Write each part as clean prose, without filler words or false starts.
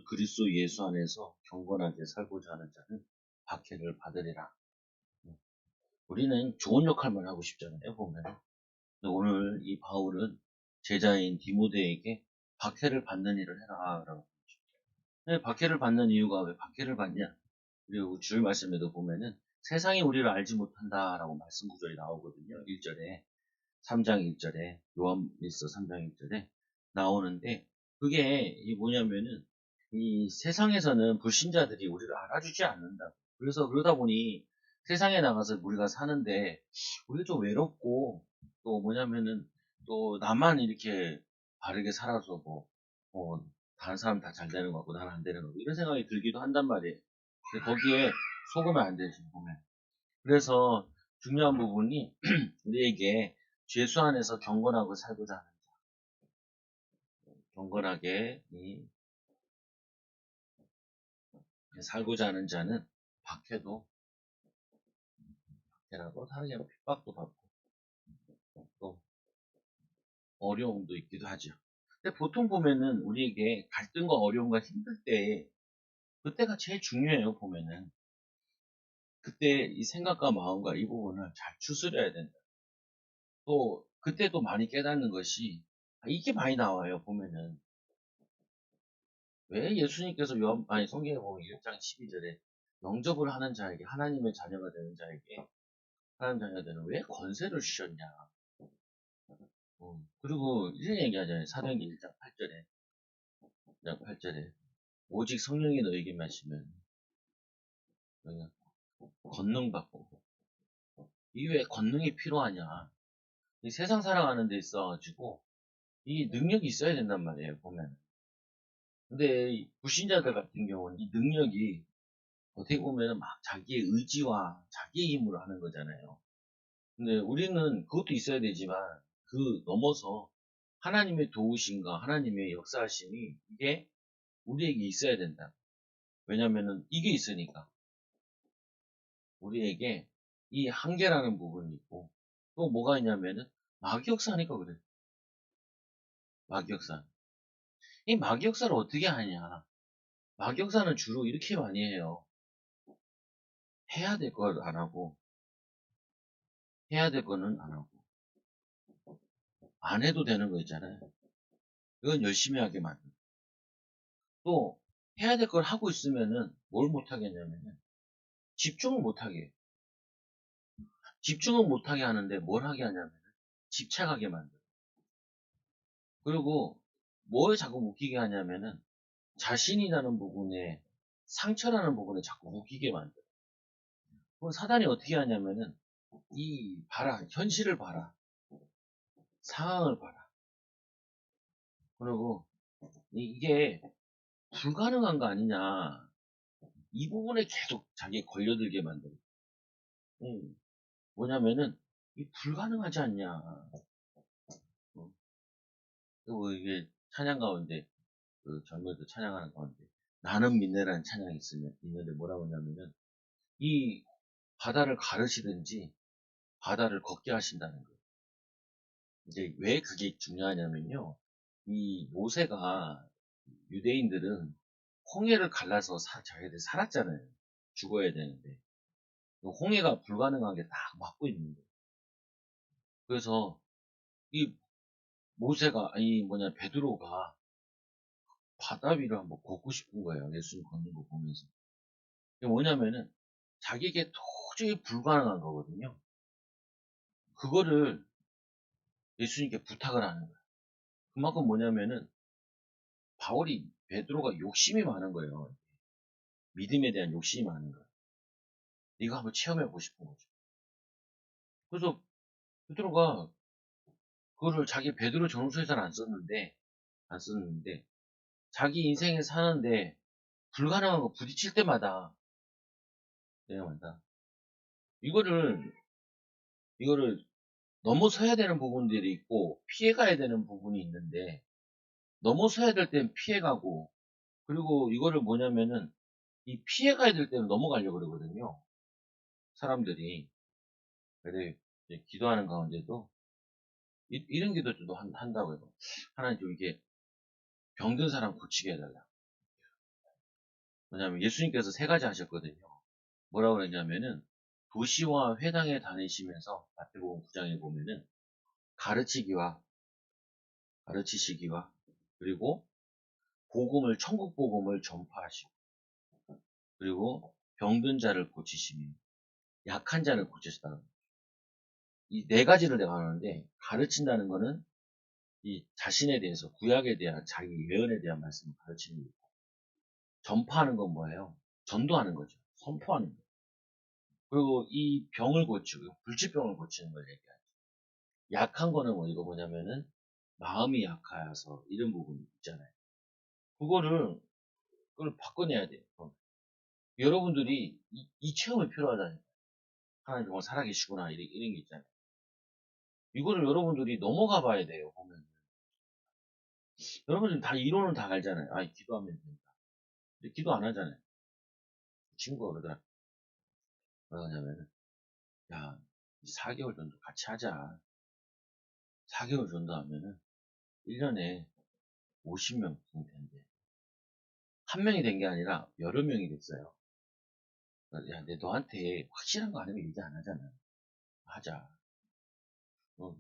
그리스도 예수 안에서 경건하게 살고자 하는 자는 박해를 받으리라. 우리는 좋은 역할만 하고 싶잖아요, 보면. 근데 오늘 이 바울은 제자인 디모데에게 박해를 받는 일을 해라. 라고. 네, 박해를 받는 이유가 왜 박해를 받냐? 그리고 줄 말씀에도 보면은 세상이 우리를 알지 못한다라고 말씀 구절이 나오거든요. 1절에, 3장 1절에, 요한일서 3장 1절에 나오는데, 그게 이 뭐냐면은 이 세상에서는 불신자들이 우리를 알아주지 않는다. 그래서 그러다 보니 세상에 나가서 우리가 사는데 우리가 좀 외롭고, 또 뭐냐면은 또 나만 이렇게 바르게 살아서 뭐 다른 사람 다 잘 되는 것 같고 나는 안 되는 것 같고 이런 생각이 들기도 한단 말이에요. 근데 거기에 속으면 안 되지, 보면. 그래서 중요한 부분이 우리에게 죄수 안에서 경건하고 살고자 하는 자, 경건하게 살고자 하는 자는 박해도, 박해라고 다르게 핍박도 받고 또 어려움도 있기도 하죠. 근데 보통 보면은 우리에게 갈등과 어려움과 힘들 때 그때가 제일 중요해요, 보면은. 그때 이 생각과 마음과 이 부분을 잘 추스려야 된다. 또 그때 또 많이 깨닫는 것이 이게 많이 나와요, 보면은. 왜 예수님께서 성경에 보면 1장 12절에 영접을 하는 자에게, 하나님의 자녀가 되는 자에게, 하나님 자녀가 되는 왜 권세를 주셨냐. 그리고 이런 얘기하잖아요. 사도행전 1장 8절에, 1장 8절에 오직 성령이 너에게 마시면 너희가 권능 받고. 이게 왜 권능이 필요하냐. 이 세상 살아가는 데 있어가지고 이 능력이 있어야 된단 말이에요, 보면. 근데 이 불신자들 같은 경우는 이 능력이 어떻게 보면 막 자기의 의지와 자기의 힘으로 하는 거잖아요. 근데 우리는 그것도 있어야 되지만 그 넘어서 하나님의 도우심과 하나님의 역사하심이 이게 우리에게 있어야 된다. 왜냐면은 이게 있으니까 우리에게 이 한계라는 부분이 있고, 또 뭐가 있냐면은 마귀역사니까 그래. 마귀역사. 이 마귀역사를 어떻게 하냐. 마귀역사는 주로 이렇게 많이 해요. 해야 될 걸 안 하고, 해야 될 거는 안 하고, 안 해도 되는 거 있잖아요. 이건 열심히 하게 만들고. 또 해야 될 걸 하고 있으면은 뭘 못하겠냐면은 집중을 못하게 해요. 집중을 못하게 하는데 뭘 하게 하냐면 집착하게 만들어요. 그리고 뭘 자꾸 웃기게 하냐면은 자신이라는 부분에, 상처라는 부분에 자꾸 웃기게 만들어요. 그럼 사단이 어떻게 하냐면은 봐라, 현실을 봐라, 상황을 봐라. 그리고 이게 불가능한 거 아니냐, 이 부분에 계속 자기 걸려들게 만들어요. 뭐냐면은 이 불가능하지 않냐. 그리고 이게 찬양 가운데, 그 젊은이들 찬양하는 가운데 나는 믿네라는 찬양이 있는데 뭐라고 하냐면은 이 바다를 가르시든지 바다를 걷게 하신다는 거예요. 이제 왜 그게 중요하냐면요. 이 모세가, 유대인들은 홍해를 갈라서 자기들 살았잖아요. 죽어야 되는데 홍해가 불가능한 게 딱 막고 있는 거예요. 그래서 이 베드로가 바다 위를 한번 걷고 싶은 거예요. 예수님 걷는 거 보면서. 이게 뭐냐면은 자기에게 도저히 불가능한 거거든요. 그거를 예수님께 부탁을 하는 거예요. 그만큼 뭐냐면은 베드로가 욕심이 많은 거예요. 믿음에 대한 욕심이 많은 거예요. 이거 한번 체험해보고 싶은 거죠. 그래서 베드로가 그거를 자기 베드로 전후서에서는 안 썼는데 자기 인생에 사는데 불가능한 거 부딪힐 때마다 이거를 이거를 넘어서야 되는 부분들이 있고 피해가야 되는 부분이 있는데, 넘어서야 될 때는 피해가고, 그리고 이거를 뭐냐면은 이 피해가야 될 때는 넘어가려고 그러거든요, 사람들이. 그래서 이제 기도하는 가운데도 이런 기도도 한다고 해요. 하나님 좀 이게 병든 사람 고치게 해달라. 뭐냐면 예수님께서 세 가지 하셨거든요. 뭐라고 그랬냐면은 도시와 회당에 다니시면서 마태복음 9장에 보면은 가르치기와 가르치시기와 그리고 천국 복음을 전파하시고 그리고 병든 자를 고치시며 약한 자를 고치시다는 거예요. 이 네 가지를 내가 하는데 가르친다는 거는 이 자신에 대해서 구약에 대한 자기 예언에 대한 말씀을 가르치는 거고 전파하는 건 뭐예요? 전도하는 거죠. 선포하는 거예요. 그리고 이 병을 고치고 불치병을 고치는 걸 얘기하죠. 약한 거는 뭐 이거 뭐냐면은 마음이 약하여서 이런 부분이 있잖아요. 그걸 바꿔내야 돼요. 여러분들이 이 체험이 필요하다니까. 하나님 정말 살아계시구나 이런 게 있잖아요. 이거를 여러분들이 넘어가 봐야 돼요. 보면 여러분들 다 이론은 다 알잖아요. 아, 기도하면 된다. 근데 기도 안 하잖아요. 친구가 그러더라. 뭐냐면은 야, 4개월 정도 같이 하자. 4개월 정도 하면은 1년에 50명 정도 된대. 한 명이 된 게 아니라 여러 명이 됐어요. 야, 내 너한테 확실한 거 아니면 얘기 안 하잖아. 하자. 어,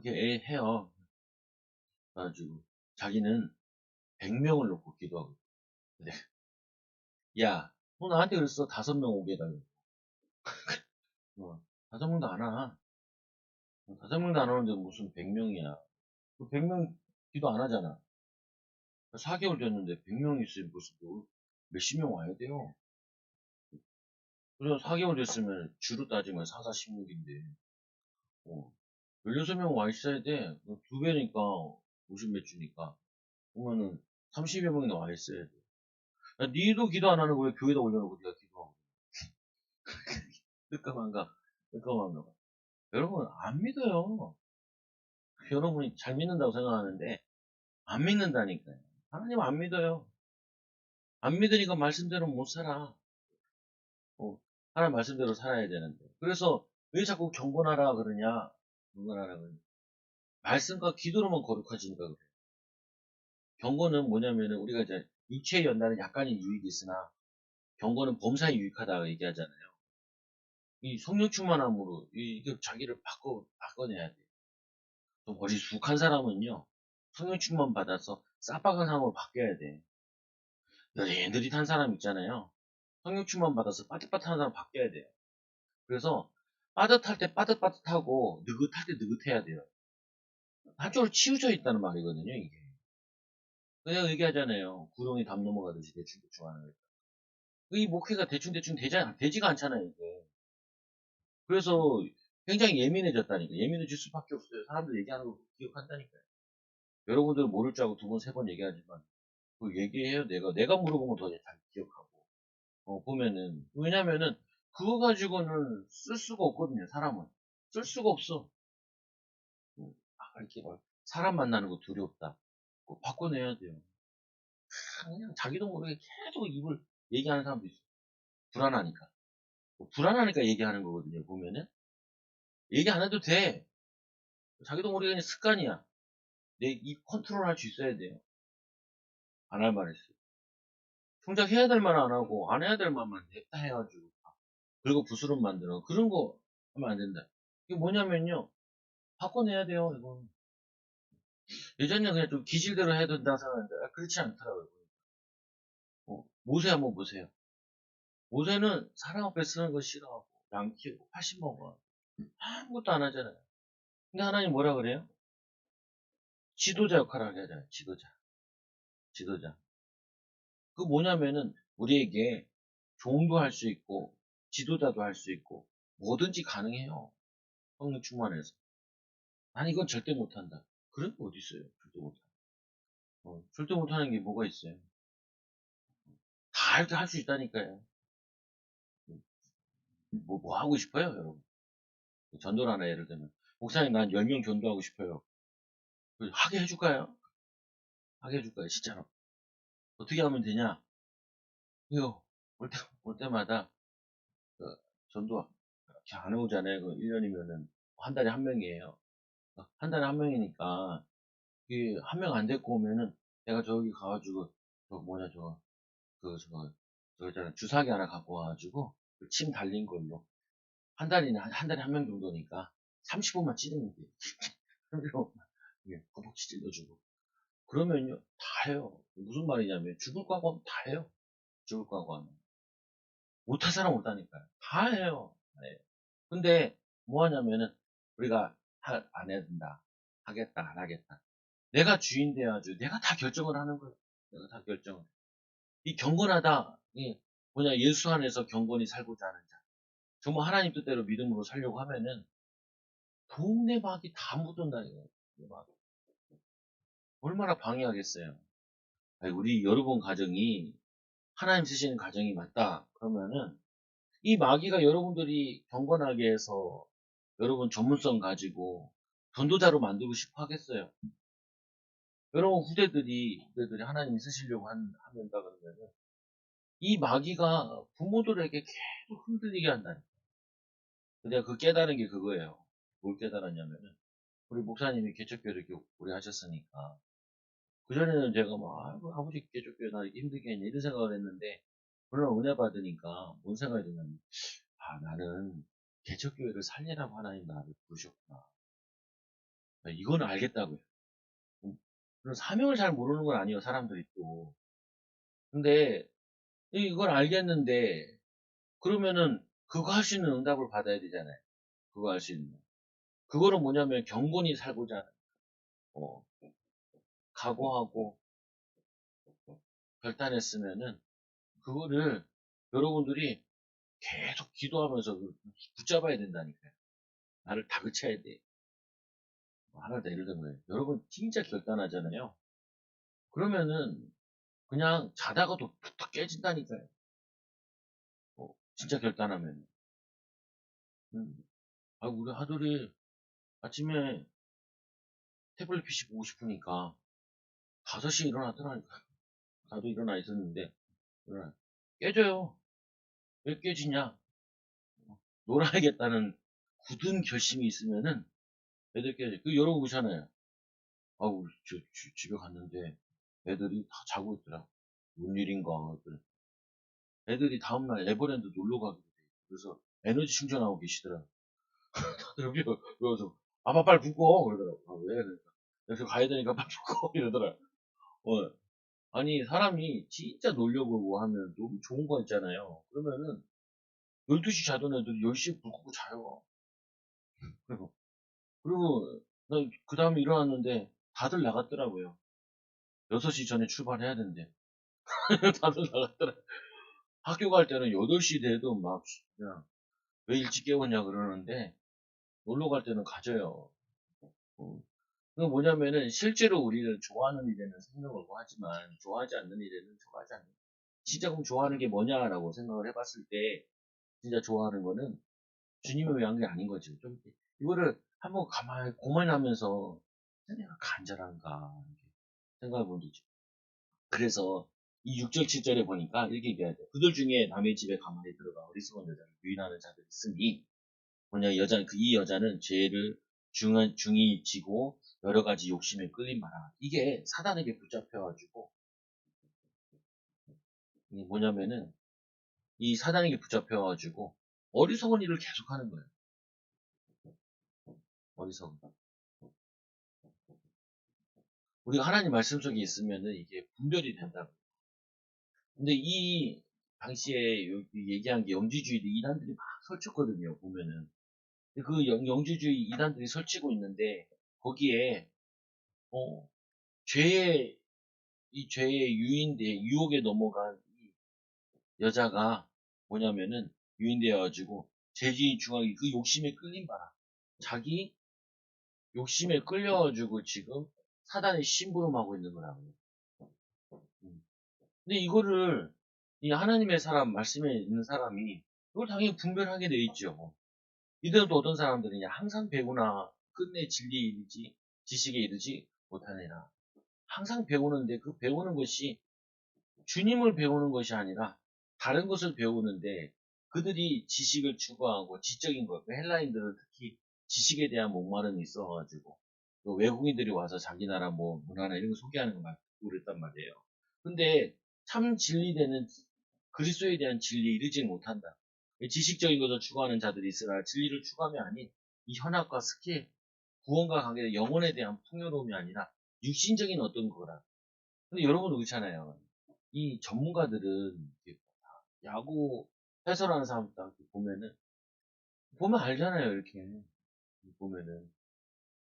이렇게 해요. 그래가지고 자기는 100명을 놓고 기도하고. 근데 야, 너 나한테 그랬어. 5명 오게 해달라고. 5명도 안 와. 5명도 안 오는데 무슨 100명이야. 100명 기도 안 하잖아. 4개월 됐는데 100명 있으면 무슨 또 몇십 명 와야 돼요. 그래서 4개월 됐으면 주로 따지면 4, 4, 16인데 16명 와 있어야 돼. 2배니까 50 몇 주니까. 그러면은 30여 명이나 와 있어야 돼. 야, 니도 기도 안 하는 거 왜 교회에다 올려놓고 네가 기도하고. 뜰까만가, 뜰까만가. 여러분, 안 믿어요. 여러분이 잘 믿는다고 생각하는데, 안 믿는다니까요. 하나님 안 믿어요. 안 믿으니까 말씀대로 못 살아. 하나님 말씀대로 살아야 되는데. 그래서 왜 자꾸 경건하라 그러냐? 경건하라 그러냐? 말씀과 기도로만 거룩해지니까 그래. 경건은 뭐냐면은 우리가 이제 육체에 연다는 약간의 유익이 있으나 경건은 범사에 유익하다 얘기하잖아요. 이 성령 충만함으로 이게 자기를 바꿔내야 돼. 좀 어리숙한 사람은요, 성령 충만 받아서 싸박한 사람으로 바뀌어야 돼. 느릿느릿한 사람 있잖아요. 성령 충만 받아서 빠듯빠듯한 사람 바뀌어야 돼요. 그래서 빠듯할 때 빠듯빠듯하고 느긋할 때 느긋해야 돼요. 한쪽으로 치우쳐 있다는 말이거든요, 이게. 그냥 얘기하잖아요. 구렁이 담 넘어가듯이 대충대충 하는 거. 이 목회가 대충대충 되지가 않잖아요, 이게. 그래서 굉장히 예민해졌다니까. 예민해질 수밖에 없어요. 사람들 얘기하는 거 기억한다니까요. 여러분들 모를 줄 알고 2번, 3번 얘기하지만, 그 얘기해요. 내가 물어보면 더 잘 기억하고. 보면은. 왜냐면은, 그거 가지고는 쓸 수가 없거든요, 사람은. 쓸 수가 없어. 이렇게 막, 사람 만나는 거 두렵다. 그거 바꿔내야 돼요. 그냥 자기도 모르게 계속 입을 얘기하는 사람도 있어. 불안하니까. 불안하니까 얘기하는 거거든요, 보면은. 얘기 안 해도 돼. 자기도 모르게 그냥 습관이야. 내 입 컨트롤 할 수 있어야 돼요. 안 할 말 했어. 정작 해야 될 말 안 하고, 안 해야 될 말만 냅다 해가지고. 그리고 부스럼 만들어. 그런 거 하면 안 된다. 이게 뭐냐면요. 바꿔내야 돼요, 이거. 예전에 그냥 좀 기질대로 해야 된다고 생각했는데, 그렇지 않더라고요. 모세 한번 보세요. 모세는 사람 앞에 쓰는 거 싫어하고, 양 키우고, 80 먹어. 아무것도 안 하잖아요. 근데 하나님 뭐라 그래요? 지도자 역할을 하게 하잖아요. 지도자. 지도자. 그 뭐냐면은, 우리에게 종도 할 수 있고, 지도자도 할 수 있고, 뭐든지 가능해요. 성령 충만해서. 아니, 이건 절대 못한다. 그런 게 어디 있어요? 절대 못한다. 절대 못하는 게 뭐가 있어요? 다 할 수 있다니까요. 뭐 하고 싶어요, 여러분? 전도를 하나, 예를 들면. 목사님, 난 10명 전도하고 싶어요. 하게 해줄까요? 하게 해줄까요, 진짜로? 어떻게 하면 되냐? 이거, 올 때마다, 그, 전도, 이렇게 안 오잖아요. 그 1년이면은, 한 달에 한 명이에요. 한 달에 한 명이니까, 한 명 안 데리고 오면은, 내가 저기 가가지고, 저 있잖아. 주사기 하나 갖고 와가지고, 그 침 달린 걸로. 한 달에 한 명 정도니까, 30분만 찌르면 돼. 30분만. 예, 허벅지 찔러주고. 그러면요, 다 해요. 무슨 말이냐면, 죽을 각오 하면 다 해요. 죽을 각오 하면. 못할 사람 없다니까요. 다 해요. 다 해요. 근데, 뭐 하냐면은, 우리가, 안 해야 된다. 하겠다, 안 하겠다. 내가 주인 돼야죠. 내가 다 결정을 하는 거예요. 내가 다 결정을. 이 경건하다, 뭐냐, 예수 안에서 경건히 살고자 하는 자. 정말 하나님 뜻대로 믿음으로 살려고 하면은, 동네 막이 다 묻어나요. 막. 얼마나 방해하겠어요. 아니, 우리 여러분 가정이, 하나님 쓰시는 가정이 맞다. 그러면은, 이 마귀가 여러분들이 경건하게 해서, 여러분 전문성 가지고, 전도자로 만들고 싶어 하겠어요. 여러분 후대들이 하나님 쓰시려고 한다 그러면은, 이 마귀가 부모들에게 계속 흔들리게 한다니까. 근데 그 깨달은 게 그거예요. 뭘 깨달았냐면은, 우리 목사님이 개척교회를 이렇게 오래 하셨으니까, 그전에는 제가 막, 아이고, 아버지 개척교회 나 힘들게 했네, 이런 생각을 했는데, 물론 은혜 받으니까, 뭔 생각이 드냐면, 나는 개척교회를 살리라고 하나님 나를 부르셨구나. 이거는 알겠다고요. 그런 사명을 잘 모르는 건 아니에요, 사람들이 또. 근데, 이걸 알겠는데, 그러면은, 그거 할 수 있는 응답을 받아야 되잖아요. 그거 할 수 있는. 그거는 뭐냐면, 경건히 살고자 하는, 어, 각오하고, 결단했으면은, 그거를 여러분들이 계속 기도하면서 붙잡아야 된다니까요. 나를 다그쳐야 돼. 하나 더 예를 들면, 여러분 진짜 결단하잖아요. 그러면은, 그냥 자다가도 툭툭 깨진다니까요. 진짜 결단하면. 음. 우리 아들이 아침에 태블릿 PC 보고 싶으니까 5시에 일어나더라니까요. 나도 일어나 있었는데, 일어나. 깨져요. 왜 깨지냐? 놀아야겠다는 굳은 결심이 있으면은 애들 깨져. 여러분 보잖아요. 우리 집에 갔는데 애들이 다 자고 있더라. 뭔 일인가. 그랬더니 애들이 다음날 에버랜드 놀러 가기로 돼. 그래서 에너지 충전하고 계시더라. 그래서 아빠 빨리 붙고 그러더라고. 왜? 그러니까 그래서 가야 되니까 빨리 붙고 이러더라. 어. 아니 사람이 진짜 놀려고 하면 너무 좋은 거 있잖아요. 그러면은 12시 자던 애들이 10시에 불 끄고 자요. 그리고 나 그 다음에 일어났는데 다들 나갔더라고요. 6시 전에 출발해야 된대. 다들 나갔더라. 학교 갈 때는 8시 돼도 막 그냥 왜 일찍 깨웠냐 그러는데 놀러 갈 때는 가져요. 그 뭐냐면은 실제로 우리는 좋아하는 일에는 생각하고 하지만 좋아하지 않는 일에는 좋아하지 않는. 진짜 그럼 좋아하는 게 뭐냐라고 생각을 해봤을 때 진짜 좋아하는 거는 주님을 위한 게 아닌 거죠. 좀 이거를 한번 가만히 고민하면서 내가 간절한가 이렇게 생각해 본 거죠. 그래서 이 6절 7절에 보니까 이렇게 얘기해야 돼요. 그들 중에 남의 집에 가만히 들어가 어리석은 여자를 유인하는 자들이 있으니 뭐냐 이 여자는 죄를 중히 지고 여러 가지 욕심에 끌린 바라. 이게 사단에게 붙잡혀가지고 이게 뭐냐면은 이 사단에게 붙잡혀가지고 어리석은 일을 계속하는 거예요. 어리석은. 우리가 하나님 말씀 속에 있으면은 이게 분별이 된다. 근데 이 당시에 여기 얘기한 게 영지주의도 이단들이 막 설쳤거든요. 보면은 그 영지주의 이단들이 설치고 있는데 거기에 어, 죄의 이 죄의 유혹에 넘어간 이 여자가 뭐냐면은 유인되어가지고 죄지의 중앙이 그 욕심에 끌린 바라. 자기 욕심에 끌려가지고 지금 사단의 심부름하고 있는 거라고요. 음. 근데 이거를 이 하나님의 사람 말씀에 있는 사람이 이걸 당연히 분별하게 돼 있죠. 이들은 또 어떤 사람들이냐 항상 배우나 끝내 진리에 이르지 지식에 이르지 못하느라 항상 배우는데 그 배우는 것이 주님을 배우는 것이 아니라 다른 것을 배우는데 그들이 지식을 추구하고 지적인 것, 헬라인들은 특히 지식에 대한 목마름이 있어가지고 또 외국인들이 와서 자기 나라 뭐 문화나 이런 거 소개하는 거 막 듣고 그랬단 말이에요. 근데 참 진리되는 그리스도에 대한 진리에 이르지 못한다. 지식적인 것을 추구하는 자들이 있으나 진리를 추구함이 아닌 이 현학과 스킬, 구원과 관계, 영혼에 대한 풍요로움이 아니라 육신적인 어떤 거라. 근데 여러분 그렇잖아요. 이 전문가들은 야구 해설하는 사람들 보면 알잖아요. 이렇게 보면은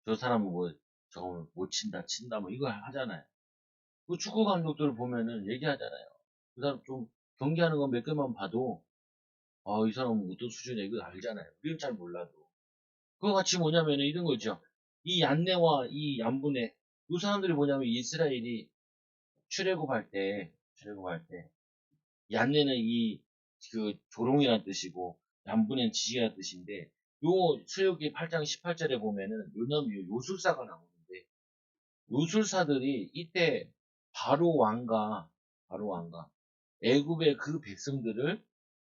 저 사람은 뭐 저거 못 친다 뭐 이거 하잖아요. 그 축구 감독들을 보면은 얘기하잖아요. 그 사람 좀 경기하는 거 몇 개만 봐도 이 사람은 어떤 수준이야 이거 알잖아요. 우리는 잘 몰라도. 그거 같이 뭐냐면은 이런 거죠. 이 얀네와 이 얀분의 이 사람들이 뭐냐면 이스라엘이 출애굽할 때 얀네는 그 조롱이라는 뜻이고 얀분은 지식이라는 뜻인데 요 수역기 8장 18절에 보면은 요놈 요술사가 나오는데 요술사들이 이때 바로 왕과 애굽의 그 백성들을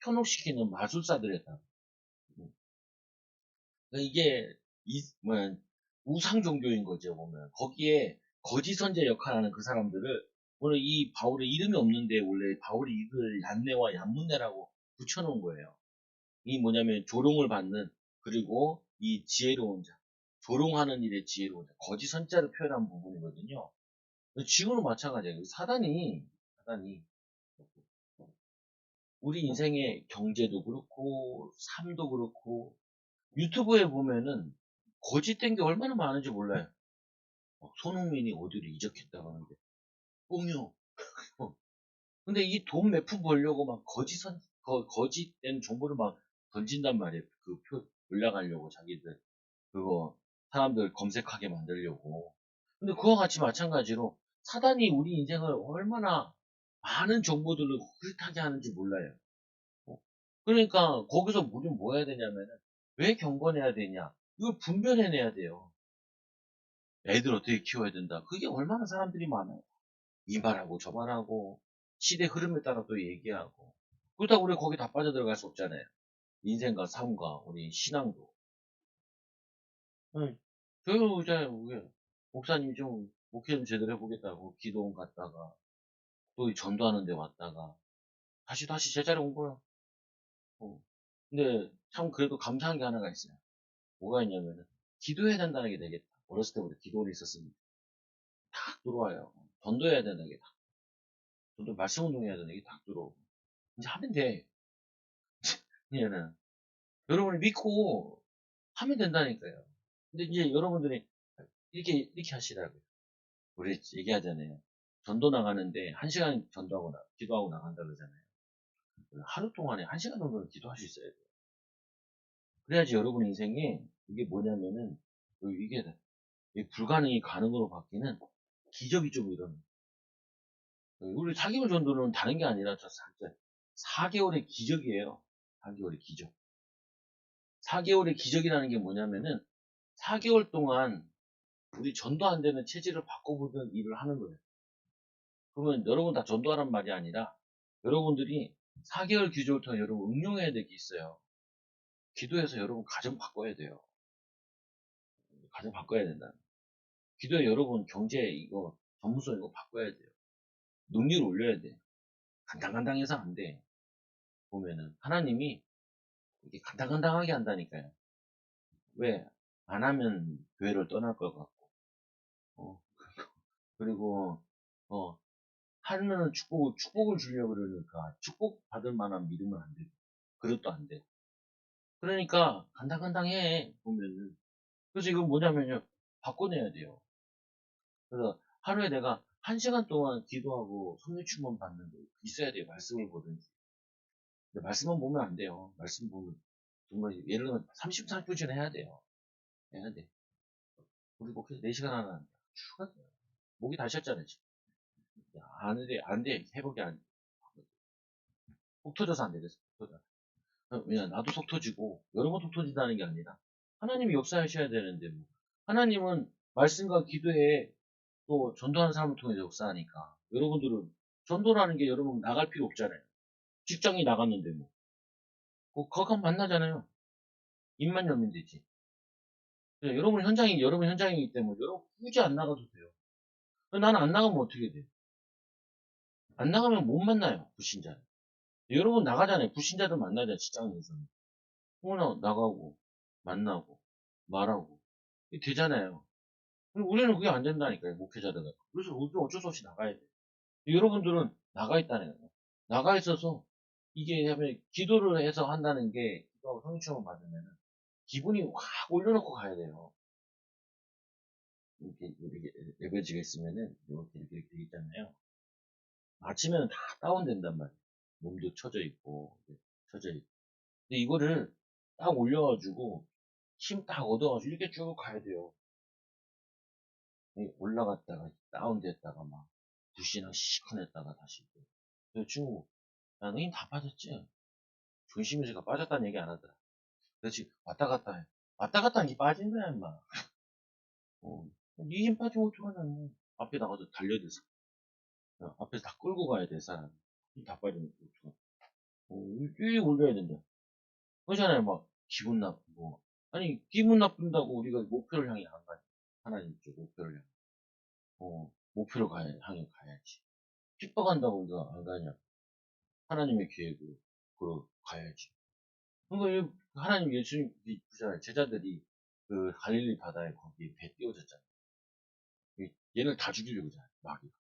현혹시키는 마술사들이었다. 그러니까 이게 우상 종교인 거죠 보면 거기에 거짓 선제 역할하는 그 사람들을 오늘 이 바울의 이름이 없는데 원래 바울이 이걸 얀네와 얀문네라고 붙여놓은 거예요. 이 뭐냐면 조롱을 받는 그리고 이 지혜로운 자 조롱하는 일에 지혜로운 자 거짓 선자를 표현한 부분이거든요. 지금은 마찬가지예요. 사단이 우리 인생의 경제도 그렇고 삶도 그렇고 유튜브에 보면은 거짓된 게 얼마나 많은지 몰라요. 손흥민이 어디로 이적했다고 하는데 뽕요. 근데 이 돈 몇 푼 벌려고 막 거짓된 정보를 막 던진단 말이에요. 그 올라가려고 자기들 그거 사람들 검색하게 만들려고. 근데 그와 같이 마찬가지로 사단이 우리 인생을 얼마나 많은 정보들을 흐릿하게 하는지 몰라요. 어? 그러니까 거기서 우리는 뭐 해야 되냐면은 왜 경건해야 되냐? 이걸 분별해내야 돼요. 애들 어떻게 키워야 된다. 그게 얼마나 사람들이 많아요. 이 말하고 저 말하고 시대 흐름에 따라 또 얘기하고 그렇다고 우리 거기 다 빠져들어갈 수 없잖아요. 인생과 삶과 우리 신앙도. 응. 저희 이제 목사님이 좀 목회 좀 제대로 해보겠다고 기도원 갔다가 또 전도하는 데 왔다가 다시 제자리에 온 거야. 어. 근데 참 그래도 감사한 게 하나가 있어요. 뭐가 있냐면은 기도해야 된다는 게 되겠다. 어렸을 때부터 기도를 있었으니까 딱 들어와요. 전도해야 되는 게 딱. 전도 말씀 운동해야 되는 게 딱 들어오고 이제 하면 돼. 얘는 여러분이 믿고 하면 된다니까요. 근데 이제 여러분들이 이렇게 하시라고요. 우리 얘기하잖아요. 전도 나가는데 1시간 전도하고 기도하고 나간다 그러잖아요. 하루 동안에 1시간 정도는 기도할 수 있어야 돼요. 그래야지 여러분 인생에 이게 뭐냐면은 이게 불가능이 가능으로 바뀌는 기적이 좀 일어나요. 우리 4개월 전도는 다른 게 아니라 저 4개월의 기적이에요. 4개월의 기적. 4개월의 기적이라는 게 뭐냐면은 4개월 동안 우리 전도 안 되는 체질을 바꿔보는 일을 하는 거예요. 그러면 여러분 다 전도하란 말이 아니라 여러분들이 4개월 기적을 통해 여러분 응용해야 될 게 있어요. 기도해서 여러분 가정 바꿔야 돼요. 가정 바꿔야 된다. 기도에 여러분 경제 이거 전문성 이거 바꿔야 돼요. 능률 올려야 돼. 간당간당해서 안 돼. 보면은 하나님이 이게 간당간당하게 한다니까요. 왜? 안 하면 교회를 떠날 것 같고. 어, 그리고 하면은 축복을 주려고 그러니까 축복받을 만한 믿음은 안 되고 그릇도 안 돼. 그러니까 간당간당해 보면은 그래서 이건 뭐냐면요 바꿔내야 돼요. 그래서 하루에 내가 1시간 동안 기도하고 성령 충만 받는 거 있어야 돼요. 말씀을 보든지. 근데 말씀만 보면 안 돼요. 말씀 보면 정말 예를 들면 30, 40분 해야 돼요. 해야 돼. 우리 목회에서 4시간 하나 추가돼요. 목이 다 쉬었잖아요. 지금. 안 돼. 회복이 안 돼. 속 터져서 안 되겠어. 속 터져. 왜냐, 나도 속 터지고, 여러 번 속 터진다는 게 아니라, 하나님이 역사하셔야 되는데, 뭐. 하나님은 말씀과 기도에 또 전도하는 사람을 통해 역사하니까, 여러분들은 전도라는 게 여러분 나갈 필요 없잖아요. 직장이 나갔는데, 뭐. 거기 가면 만나잖아요. 입만 열면 되지. 여러분 현장이기 때문에, 여러분 굳이 안 나가도 돼요. 나는 안 나가면 어떻게 돼? 안 나가면 못 만나요, 불신자를. 여러분 나가잖아요. 불신자들 만나잖아요, 직장에서는. 나가고, 만나고, 말하고. 이게 되잖아요. 근데 우리는 그게 안 된다니까요, 목회자들은. 그래서 우리는 어쩔 수 없이 나가야 돼. 여러분들은 나가 있다는 거예요. 나가 있어서, 이게 하면 기도를 해서 한다는 게, 기도하고 성취를 받으면 기분이 확 올려놓고 가야 돼요. 이렇게 레벨지가 있으면은, 이렇게 돼 있잖아요. 아침에는 다 다운된단 말이에요. 몸도 처져 있고, 처져 있고. 근데 이거를 딱 올려가지고, 힘 딱 얻어가지고, 이렇게 쭉 가야 돼요. 올라갔다가, 다운됐다가, 막, 불신앙 시큰했다가 다시. 그 친구, 야, 너 힘 다 빠졌지? 중심에서가 빠졌다는 얘기 안 하더라. 그렇지, 왔다 갔다 해. 왔다 갔다 하는 게 빠진 거야, 임마. 어, 네힘 빠지면 어떡하냐. 앞에 나가서 달려들서. 앞에서 다 끌고 가야 돼, 사람. 힘 다 빠지면 어떡해. 쭉 올려야 된다. 그러잖아요, 막, 기분 나쁘고. 아니, 기분 나쁜다고 우리가 목표를 향해 안 가냐. 하나님 쪽 목표를 향해. 향해 가야지. 핍박한다고 우리가 안 가냐. 하나님의 계획으로, 가야지. 그러니까, 하나님 예수님, 그잖아요. 제자들이, 갈릴리 바다에 거기에 배 띄워졌잖아요. 얘를 다 죽이려고 하잖아요, 마귀가.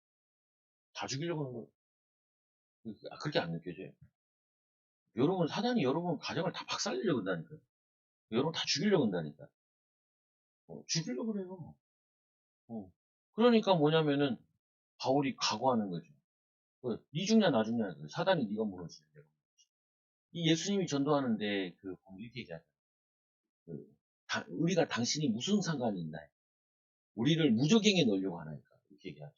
다 죽이려고 하는 거, 그렇게 안 느껴져요. 사단이 여러분 가정을 다 박살내려고 한다니까요. 여러분 다 죽이려고 한다니까. 죽이려고 그래요. 어. 그러니까 뭐냐면은, 바울이 각오하는 거죠. 니 죽냐 나 죽냐 사단이 네가 무너지냐 내가. 이 예수님이 전도하는데 보면 이렇게 얘기하죠. 우리가 당신이 무슨 상관이 있나요? 우리를 무적행에 넣으려고 하나니까 이렇게 얘기하죠.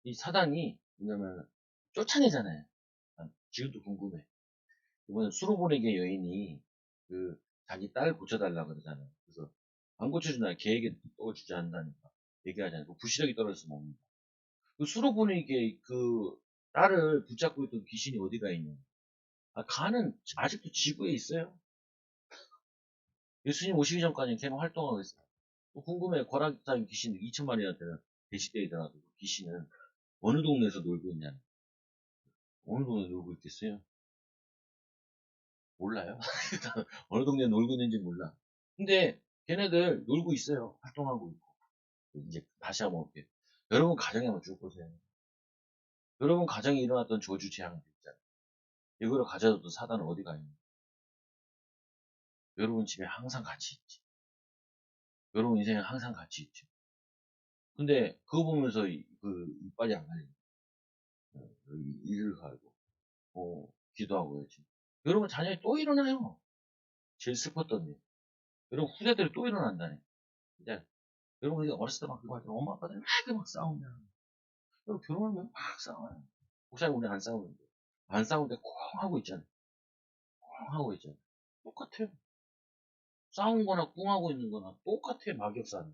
이 사단이 뭐냐면 쫓아내잖아요. 지금도 궁금해. 이번에 수로보내게 여인이 자기 딸 고쳐달라 그러잖아요. 그래서 안 고쳐준다. 계획에 떠주지 않는다니까 얘기하잖아요. 부시력이 떨어져서 먹는다. 수로보내게 딸을 붙잡고 있던 귀신이 어디가 있냐? 가는 아직도 지구에 있어요. 예수님 오시기 전까지는 걔는 활동하고 있어요. 궁금해. 거라기타임 귀신 2,000마리한테는 배식되더라도 귀신은 어느 동네에서 놀고 있냐? 어느 동네에 놀고 있겠어요? 몰라요. 어느 동네에 놀고 있는지 몰라. 근데 걔네들 놀고 있어요. 활동하고 있고. 이제 다시 한번 볼게요. 여러분 가정에 한번 쭉 보세요. 여러분 가정에 일어났던 저주 재앙들 있잖아요. 이거를 가져도 사단은 어디가 있냐? 여러분 집에 항상 같이 있지. 여러분 인생에 항상 같이 있죠. 근데 그거 보면서 이빨이 안 갈리네. 일을 가고, 기도하고 해야지. 여러분 자녀이 또 일어나요. 제일 슬펐던 일. 여러분 후대들이 또 일어난다네. 근데 여러분 어렸을 때 막 그거 하죠. 엄마 아빠들이 막 싸우냐. 여러분 결혼하면 막 싸워요. 목사님 우리 안 싸우는데. 안 싸우는데 콩 하고 있잖아요. 콩 하고 있잖아요. 똑같아요. 싸운 거나 꿍 하고 있는 거나 똑같아요. 막역사는.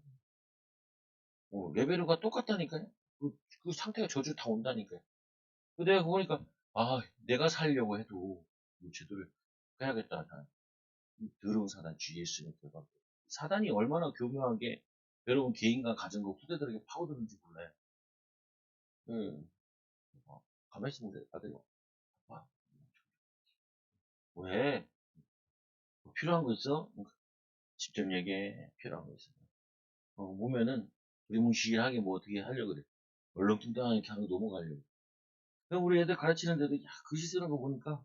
레벨가 똑같다니까요. 그 상태가 저주 다 온다니까요. 내가 보니까, 내가 살려고 해도, 제대로 해야겠다. 더러운 사단 주 예수님의 결과. 사단이 얼마나 교묘하게 여러분 개인과 가정과 후대들에게 파고드는지 몰라요. 응. 가만히 있으면 돼. 아들이, 아, 왜? 뭐 필요한 거 있어? 직접 얘기해. 필요한 거 있어. 보면은, 무시하게 뭐 어떻게 하려고 그래. 얼렁뚱땅하게 그냥 넘어가려고. 그럼 우리 애들 가르치는데도, 글씨 쓰는 거 보니까,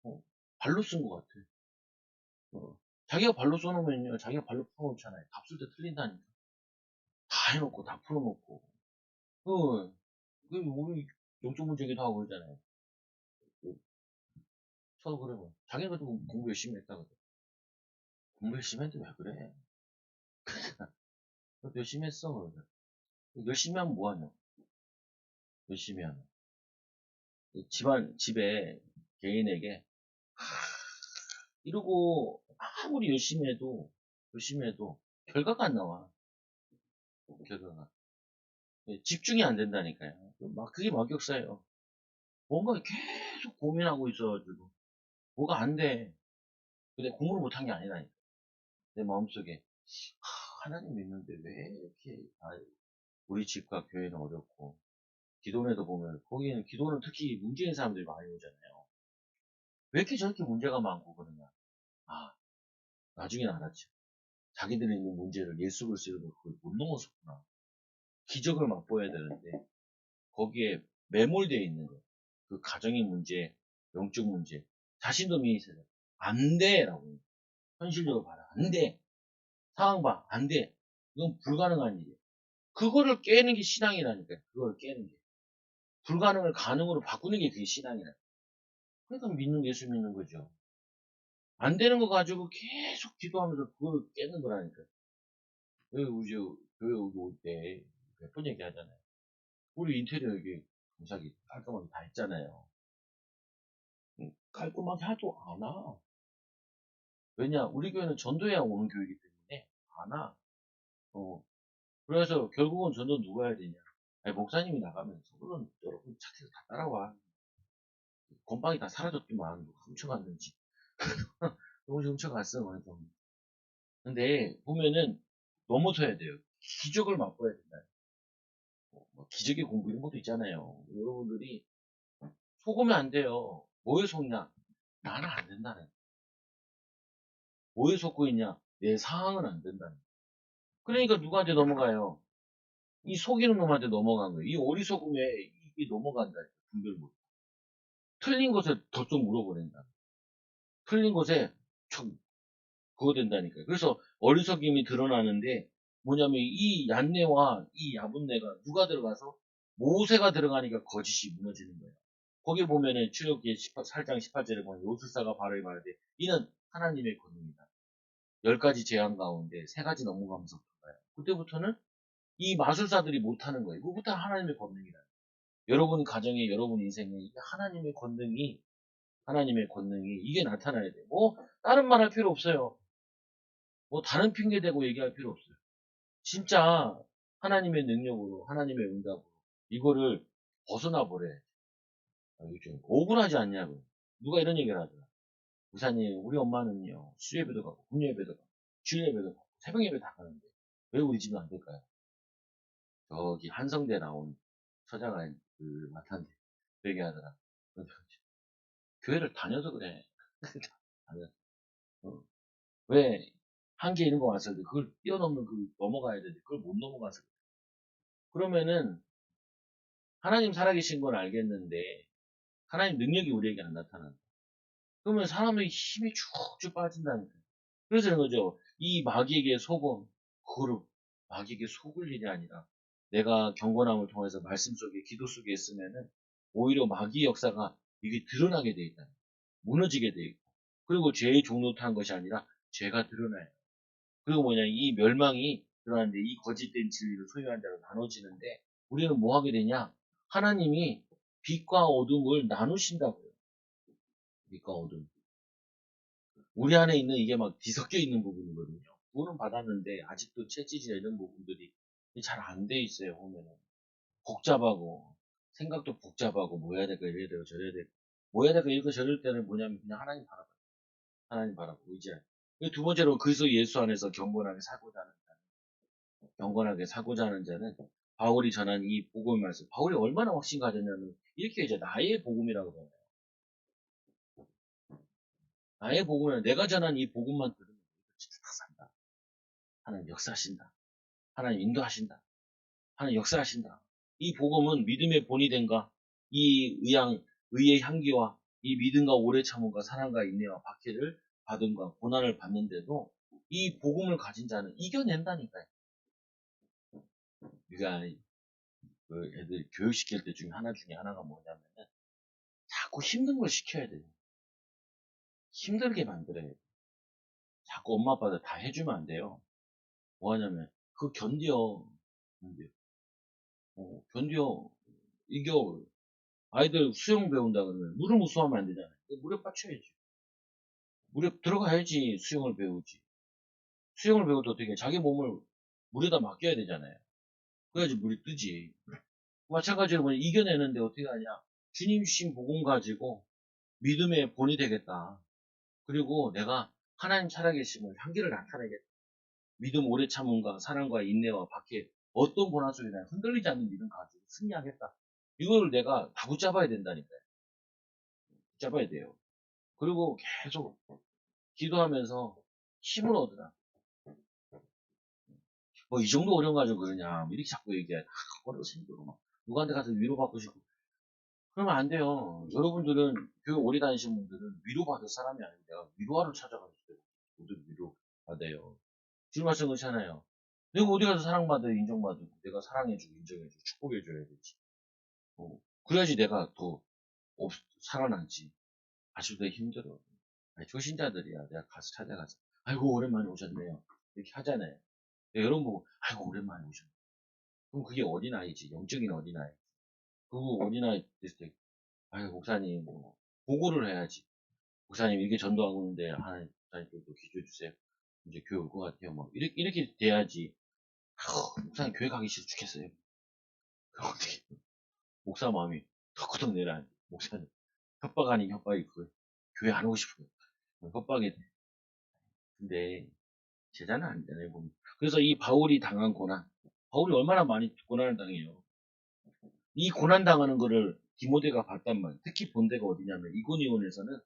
어, 발로 쓴 것 같아. 자기가 발로 써놓으면요, 자기가 발로 풀어놓잖아요. 답 쓸 때 틀린다니까. 다 해놓고, 다 풀어놓고. 우리 영적 문제기도 하고 그러잖아요. 그, 서로 그러면. 자기네도 공부 열심히 했다 그래. 공부 열심히 했는데 왜 그래? 너 열심히 했어. 그러면. 열심히 하면 뭐하냐? 열심히 하면. 집에, 개인에게, 이러고, 아무리 열심히 해도, 결과가 안 나와. 결과가. 집중이 안 된다니까요. 그게 막역사예요. 뭔가 계속 고민하고 있어가지고, 뭐가 안 돼. 근데 공부를 못한 게 아니라니까. 내 마음속에, 하나님 믿는데 왜 이렇게, 우리 집과 교회는 어렵고, 기도원에도 보면 거기는 기도는 특히 문제인 사람들이 많이 오잖아요. 왜 이렇게 저렇게 문제가 많고 그러냐? 아, 나중에는 알았죠. 자기들이 있는 문제를 예수 그리스도로 그걸 못 넘어섰구나. 기적을 맛보아야 되는데 거기에 매몰되어 있는 거예요. 그 가정의 문제, 영적 문제, 자신도 믿있어요 안 돼라고. 현실적으로 봐라. 안 돼. 상황 봐. 안 돼. 이건 불가능한 일이에요. 그거를 깨는 게 신앙이라니까요. 그걸 깨는 게. 불가능을 가능으로 바꾸는 게 그게 신앙이라. 그러니까 예수 믿는 거죠. 안 되는 거 가지고 계속 기도하면서 그걸 깨는 거라니까요. 왜 우리 교회 올 때 몇 번 얘기하잖아요. 우리 인테리어 여기 공사기 깔끔하게 다 했잖아요. 깔끔하게 하도 안 와. 왜냐? 우리 교회는 전도해야 오는 교회이기 때문에 안 와. 그래서 결국은 전도 누가 해야 되냐? 아니, 목사님이 나가면서 물론 여러분 착해서 다 따라와. 건빵이 다 사라졌지만 누가 훔쳐갔는지 조금씩 훔쳐갔어. 그래서. 근데 보면은 넘어서야 돼요. 기적을 맛봐야 된다. 뭐 기적의 공부 이런 것도 있잖아요. 여러분들이 속으면 안 돼요. 뭐에 속냐? 나는 안 된다는. 뭐에 속고 있냐? 내 상황은 안 된다는. 그러니까 누구한테 넘어가요? 이 속이는 놈한테 넘어간 거예요. 이 어리석음에 이게 넘어간다. 분별 못. 틀린 것에 덜쩍 물어버린다. 틀린 것에 척 그거 된다니까요. 그래서 어리석임이 드러나는데 뭐냐면 이 얀네와 이 야분네가 누가 들어가서 모세가 들어가니까 거짓이 무너지는 거예요. 거기 보면은 출애굽기 8장 18절에 보면 요술사가 바로에 말하되 이는 하나님의 권능이다. 10가지 재앙 가운데 3가지 넘어가면서부터가요. 그때부터는 이 마술사들이 못하는 거예요. 그부터 하나님의 권능이다. 여러분 가정에 여러분 인생에 이게 하나님의 권능이 이게 나타나야 돼요. 뭐 다른 말 할 필요 없어요. 뭐 다른 핑계 대고 얘기할 필요 없어요. 진짜 하나님의 능력으로 하나님의 응답으로 이거를 벗어나 버려. 요즘 억울하지 않냐고. 누가 이런 얘기를 하더라. 우사님 우리 엄마는요 수예배도 가고 금요예배도 가고 주일예배도 가고 새벽예배 다 가는데 왜 우리 집은 안 될까요? 저기 한성대 나온 처장한 그 마탄데 그 얘기하더라. 교회를 다녀서 그래. 다녀서. 어. 왜 한계 이런 거 왔을 때 그걸 뛰어넘는 그 넘어가야 되는데 그걸 못 넘어가서 그래. 그러면은 하나님 살아계신 건 알겠는데 하나님 능력이 우리에게 안 나타난다. 그러면 사람의 힘이 쭉쭉 빠진다니까. 그래서 그런 거죠. 이 마귀에게 속은 그거를 마귀에게 속을 일이 아니라 내가 경건함을 통해서 말씀 속에 기도 속에 있으면은 오히려 마귀 역사가 이게 드러나게 돼 있다. 무너지게 돼 있고 그리고 죄의 종로 탄 것이 아니라 죄가 드러나요. 그리고 뭐냐 이 멸망이 드러나는데 이 거짓된 진리를 소유한 자로 나눠지는데 우리는 뭐 하게 되냐? 하나님이 빛과 어둠을 나누신다고요. 빛과 어둠. 우리 안에 있는 이게 막 뒤섞여 있는 부분이거든요. 구원은 받았는데 아직도 채찍이나 이런 부분들이 잘 안 돼 있어요. 보면은 복잡하고 생각도 복잡하고 뭐 해야 될까 이래야 되고 저래야 되고 뭐 해야 될까 이거 저럴 때는 뭐냐면 그냥 하나님 바라봐. 하나님 바라보고 의지해. 두 번째로 그리스도 예수 안에서 경건하게 사고자 하는 자는 바울이 전한 이 복음의 말씀. 바울이 얼마나 확신 가졌냐면 이렇게 이제 나의 복음이라고 해요. 나의 복음은 내가 전한 이 복음만 들으면 진짜 다 산다. 하나님 역사하신다. 하나님 인도하신다. 하나님 역사하신다. 이 복음은 믿음의 본이 된가? 이 의의 향기와 이 믿음과 오래 참음과 사랑과 인내와 박해를 받음과 고난을 받는데도 이 복음을 가진 자는 이겨낸다니까요. 우리가 그 애들 교육시킬 때 중에 하나가 뭐냐면은 자꾸 힘든 걸 시켜야 돼요. 힘들게 만들어야 돼요. 자꾸 엄마 아빠들 다 해주면 안 돼요. 뭐 하냐면 그거 견뎌. 견뎌. 이겨. 아이들 수영 배운다 그러면 물을 무서워하면 안 되잖아요. 물에 빠쳐야지. 물에 들어가야지 수영을 배우지. 수영을 배울 때 어떻게 해? 자기 몸을 물에다 맡겨야 되잖아요. 그래야지 물이 뜨지. 마찬가지로 뭐 이겨내는데 어떻게 하냐. 주님 주신 복음 가지고 믿음의 본이 되겠다. 그리고 내가 하나님 살아계심을 향기를 나타내겠다. 믿음 오래 참음과 사랑과 인내와 박해 어떤 고난 속에 나 흔들리지 않는 믿음 가지고 승리하겠다. 이걸 내가 다 붙잡아야 된다니까요. 붙잡아야 돼요. 그리고 계속 기도하면서 힘을 얻으라. 뭐 이 정도 어려운 가지고 그러냐. 뭐 이렇게 자꾸 얘기해. 어려서 힘들어. 막. 누구한테 가서 위로받고 싶고. 그러면 안 돼요. 여러분들은 교회 오래 다니신 분들은 위로받을 사람이 아닌데 위로하러 찾아가는 때 모두 위로받아요. 지금 말씀 그렇잖아요. 내가 어디 가서 사랑받아요, 인정받고 내가 사랑해주고 인정해주고 축복해줘야 되지. 그래야지 내가 더 살아나지. 아직도 힘들어. 아니, 초신자들이야. 내가 가서 찾아가서 아이고 오랜만에 오셨네요. 이렇게 하잖아요. 여러분 보고 아이고 오랜만에 오셨네. 그럼 그게 어린아이지. 영적인 어린아이. 그 어린아이 됐을 때 아유 목사님 뭐 보고를 해야지. 목사님 이렇게 전도하고 있는데 하나님 목사님께도 기도해 주세요. 이제 교회 올 것 같아요. 뭐 이렇게 돼야지. 목사님 교회 가기 싫어 죽겠어요. 어떻게 목사 마음이 턱턱 내려앉아. 목사님 협박 아닌 협박이 그 교회 안 오고 싶어요. 협박이 돼. 근데 제자는 아니잖아요. 보면. 그래서 이 바울이 당한 고난, 바울이 얼마나 많이 고난을 당해요. 이 고난 당하는 거를 디모데가 봤단 말이에요. 특히 본 데가 어디냐면 이고니온에서는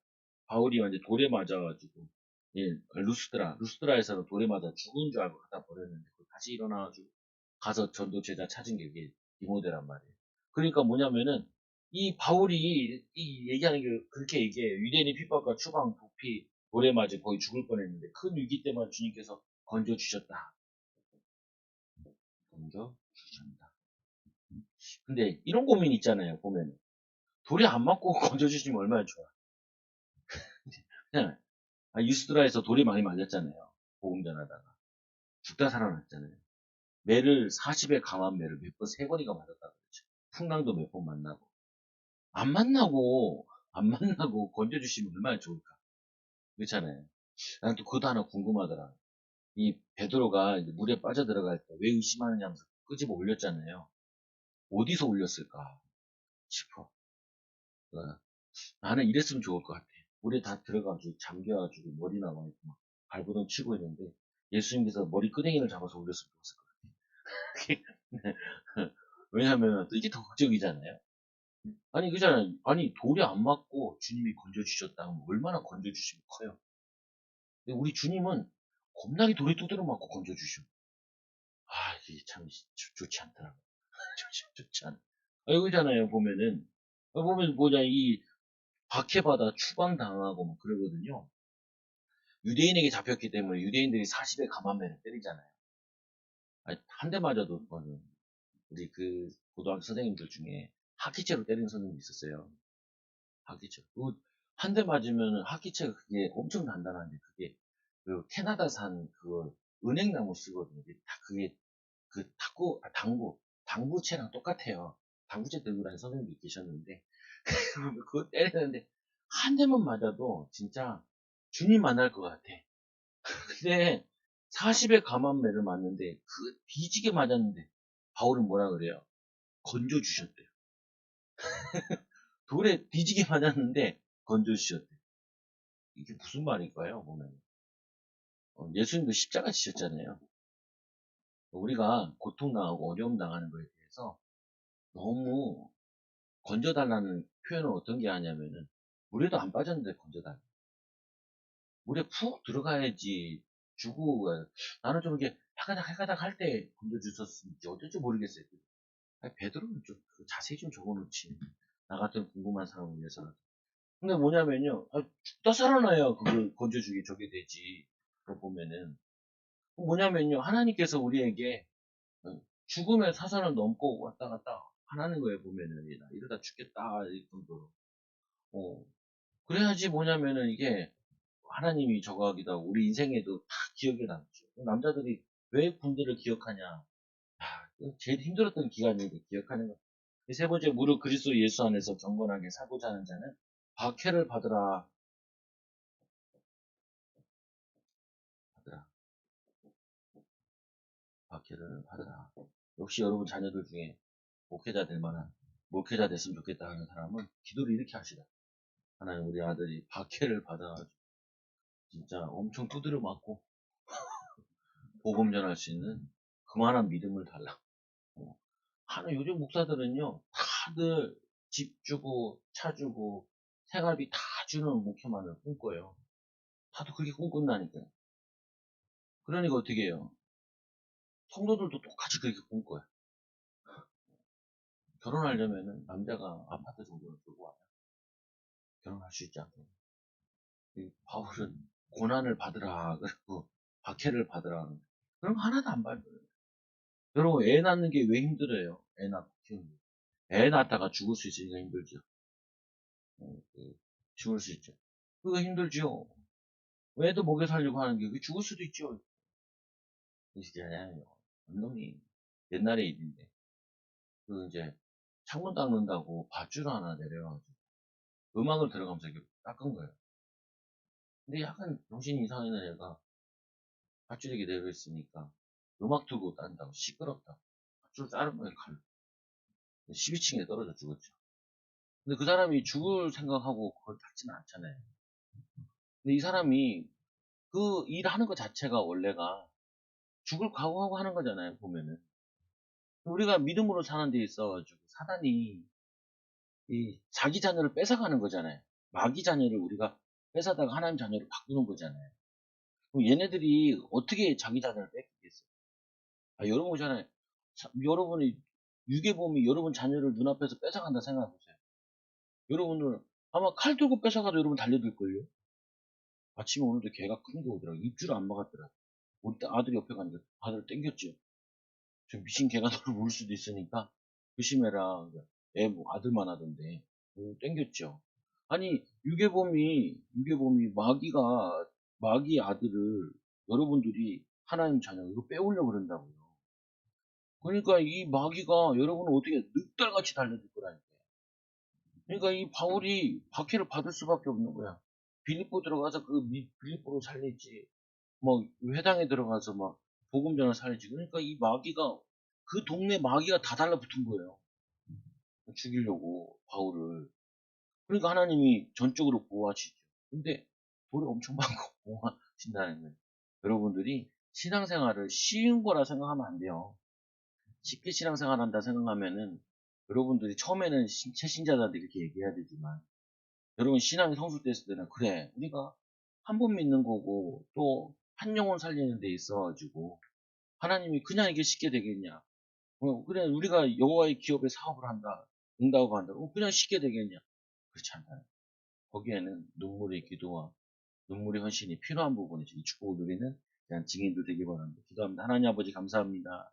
바울이 완전 돌에 맞아가지고 예, 루스드라에서는 돌에 맞아 죽은 줄 알고 갖다 버렸는데 다시 일어나가지고 가서 전도 제자 찾은 게 이게 디모데란 말이에요. 그러니까 뭐냐면은 이 바울이 이 얘기하는 게 그렇게 얘기해요. 유대인의 핍박과 추방, 도피, 돌에 맞아 거의 죽을 뻔했는데 큰 위기 때만 주님께서 건져 주셨다. 건져 주셨다. 근데 이런 고민 있잖아요. 보면 돌이 안 맞고 건져 주시면 얼마나 좋아. 그냥 유스드라에서 돌이 많이 맞았잖아요. 복음 전하다가 죽다 살아났잖아요. 매를 40에 강한 매를 몇 번, 세 번이가 맞았다 그랬죠. 풍랑도 몇 번 만나고 안 만나고 건져주시면 얼마나 좋을까. 그렇잖아요. 난 또 그것도 하나 궁금하더라. 이 베드로가 이제 물에 빠져들어갈 때 왜 의심하느냐면서 끄집어 올렸잖아요. 어디서 올렸을까 싶어. 어, 나는 이랬으면 좋을 것 같아. 물에 다 들어가가지고 잠겨가지고 머리 나와 있고 막 발버둥 치고 있는데 예수님께서 머리 끄댕이를 잡아서 올렸으면 좋았을 것 같아. 왜냐면 또 이게 더 걱정이잖아요. 아니 그잖아요. 아니 돌이 안 맞고 주님이 건져주셨다면 얼마나 건져주시면 커요. 근데 우리 주님은 겁나게 돌에 두드려 맞고 건져주셔. 이게 참 좋지 않더라고. 좋지 않아. 이거잖아요, 보면은. 보면 뭐냐, 이 박해받아 추방당하고 막 그러거든요. 유대인에게 잡혔기 때문에 유대인들이 40에 감한매를 때리잖아요. 한 대 맞아도, 우리 그 고등학교 선생님들 중에 학기체로 때리는 선생님이 있었어요. 학기체. 한 대 맞으면 학기체가 그게 엄청 단단한데, 그게 그 캐나다산 그 은행나무 쓰거든요. 그게 그 당구채랑 똑같아요. 당구채 들고 다니는 선생님도 계셨는데, 그거 때리는데, 한 대만 맞아도 진짜 주님 만날 것 같아. 근데 40의 감한매를 맞는데, 그 뒤지게 맞았는데, 바울은 뭐라 그래요? 건져주셨대요. 돌에 뒤지게 맞았는데, 건져주셨대요. 이게 무슨 말일까요? 보면. 예수님도 십자가 지셨잖아요. 우리가 고통당하고 어려움 당하는 거에 대해서 너무 건져달라는 표현을 어떤 게 하냐면은 물에도 안 빠졌는데 건져달라. 물에 푹 들어가야지 주고 나는 좀 이게 해가닥 할 때 건져주셨는지 어쩔지 모르겠어요. 베드로는 좀 자세히 좀 적어놓지. 나 같은 궁금한 사람을 위해서는. 근데 뭐냐면요. 죽다 살아나야 그걸 건져주기 저게 되지. 그거 보면은 뭐냐면요. 하나님께서 우리에게 죽음의 사선을 넘고 왔다 갔다 하는 거예요, 보면은. 나 이러다 죽겠다, 이 정도로. 어, 그래야지 뭐냐면은 이게 하나님이 저거 하기도 하고, 우리 인생에도 다 기억에 남죠. 남자들이 왜 군대를 기억하냐. 제일 힘들었던 기간인데 기억하는 거. 세 번째, 무릇 그리스도 예수 안에서 경건하게 살고자 하는 자는 박해를 받으라. 받으라. 박해를 받으라. 역시 여러분 자녀들 중에 목회자 될 만한, 목회자 됐으면 좋겠다 하는 사람은 기도를 이렇게 하시라. 하나님 우리 아들이 박해를 받아가지고 진짜 엄청 두드려 맞고 복음 전할 수 있는 그만한 믿음을 달라. 하는 요즘 목사들은요 다 다들 집 주고 차 주고 생활비 다 주는 목표만을 꿈꿔요. 다들 그렇게 꿈꾼다니까요. 그러니까 어떻게 해요? 성도들도 똑같이 그렇게 꿈꿔요. 결혼하려면은 남자가 아파트 정도는 들고 와야 결혼할 수 있지 않겠냐. 이 바울은 고난을 받으라 그리고 박해를 받으라 하는데 그런 거 하나도 안 받아요. 여러분 애 낳는 게 왜 힘들어요? 애 낳고 키우는 게. 애 낳다가 죽을 수 있으니까 힘들죠. 죽을 수 있죠. 그거 힘들죠. 애도 먹여 살려고 하는 게 죽을 수도 있죠. 이게 놈이 옛날에 일인데 그 이제 창문 닦는다고 밧줄 하나 내려가지고 음악을 들어가면서 이렇게 닦은 거예요. 근데 약간 정신이 이상한 애가 밧줄이 이렇게 내려있으니까 음악 틀고 딴다고 시끄럽다. 밧줄 자른 거에 칼로 12층에 떨어져 죽었죠. 근데 그 사람이 죽을 생각하고 그걸 닦지는 않잖아요. 근데 이 사람이 그 일하는 것 자체가 원래가 죽을 각오하고 하는 거잖아요, 보면은. 우리가 믿음으로 사는 데 있어가지고 사단이 이 자기 자녀를 뺏어가는 거잖아요. 마귀 자녀를 우리가 뺏어다가 하나님 자녀로 바꾸는 거잖아요. 그럼 얘네들이 어떻게 자기 자녀를 뺏기겠어요? 아, 여러분 보잖아요. 여러분이 유괴범이 여러분 자녀를 눈앞에서 뺏어간다 생각해보세요. 여러분들 아마 칼 들고 뺏어가도 여러분 달려들걸요? 아침에 오늘도 개가 큰 게 오더라고. 입줄 안 막았더라고. 우리 아들이 옆에 가니까 아들 땡겼죠. 저 미친 개가 너를 물을 수도 있으니까 조심해라. 뭐 아들만 하던데. 땡겼죠. 아니, 유괴범이 마귀 아들을 여러분들이 하나님 자녀, 이거 빼오려고 그런다고요. 그러니까 이 마귀가 여러분을 어떻게 늑달같이 달려들 거라니까요. 그러니까 이 바울이 박해를 받을 수밖에 없는 거야. 빌립보 들어가서 빌립보로 살리지. 뭐 회당에 들어가서 막 복음 전을 살리지. 그러니까 이 마귀가 그 동네 마귀가 다 달라붙은 거예요. 죽이려고 바울을. 그러니까 하나님이 전적으로 보호하시죠. 근데 돌이 엄청 많고 보호하신다는 거예요. 여러분들이 신앙생활을 쉬운 거라 생각하면 안 돼요. 쉽게 신앙생활 한다 생각하면은 여러분들이 처음에는 새신자들한테 이렇게 얘기해야 되지만 여러분 신앙이 성숙됐을 때는 그래 우리가 한 번 믿는 거고 또 한 영혼 살리는 데 있어가지고 하나님이 그냥 이게 쉽게 되겠냐? 그래 우리가 여호와의 기업에 사업을 한다, 응답을 한다, 그냥 쉽게 되겠냐? 그렇지 않아요. 거기에는 눈물의 기도와 눈물의 헌신이 필요한 부분이죠. 이 축복을 누리는 그냥 증인들 되기 바랍니다. 기도합니다. 하나님 아버지 감사합니다.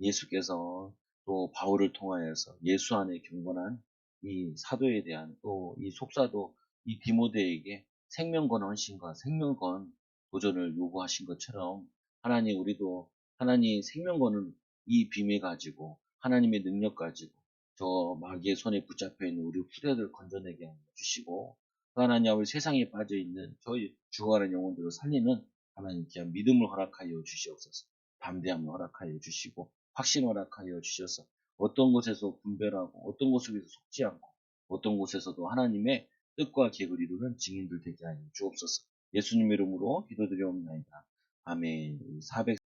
예수께서 또 바울을 통하여서 예수 안에 경건한 이 사도에 대한 또 이 속사도 이 디모데에게 생명건 헌신과 생명건 도전을 요구하신 것처럼 하나님 우리도 하나님 생명건은 이 비밀 가지고 하나님의 능력 가지고 저 마귀의 손에 붙잡혀 있는 우리 후대들 건져내게 주시고 하나님 우리 세상에 빠져 있는 저희 죽어가는 영혼들을 살리는 하나님 귀한 믿음을 허락하여 주시옵소서. 담대함을 허락하여 주시고 확신 허락하여 주셔서 어떤 곳에서 분별하고 어떤 곳에서 속지 않고 어떤 곳에서도 하나님의 뜻과 계획을 이루는 증인들 되게 하여 주옵소서. 예수님 이름으로 기도드리옵나이다. 아멘. 400